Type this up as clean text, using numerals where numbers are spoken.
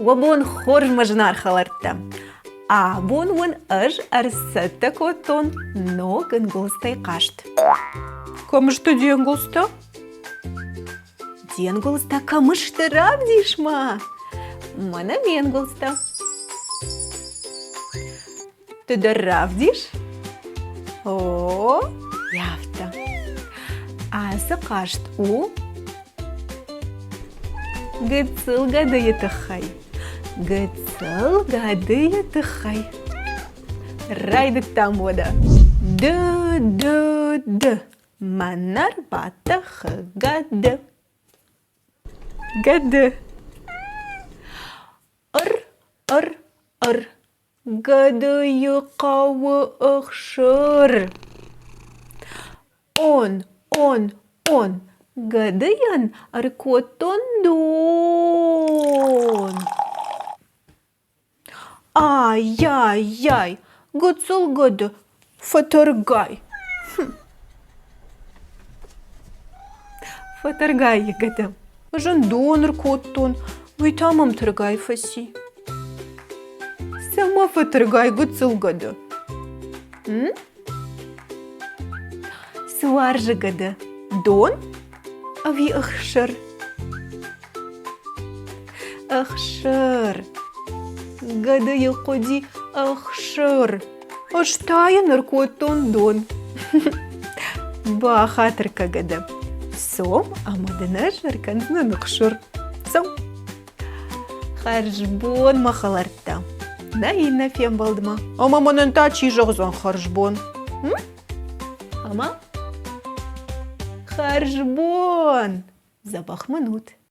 Вабон хормажнар халарта. Абон вон аж арсатта котон, но гынгылстай кашт. Камышты денгылста? Денгылста камыштырап дишма. Мана менгылста. Тыдырап диш? О, яфта. Асы кашт у? Гыцыл гадые тыхай. Гыцыл гадые тыхай. Райдык там вода. Ды. Манар батах гады. Гады. Ыр. Гадые кавы ықшыр. Он. Гадыян аркотон дон. Ай-яй-яй, гыцыл гады, фатыргай. Фатыргай гады. Жындон аркотон, витамам тыргай фаси. Сама фатыргай гыцыл гады. Суаржы гады. Дон? Ави ықшыр. Ықшыр. Гадые коди ықшыр. Аштайын аркотон дон. Бахатырка гады. Сом амадына жарканзны ықшыр. Сом. Харжбон махаларта. Наина фем балдыма. Ама манын тачи жоғзан харжбон. Ама? Харжбон. Запах минут.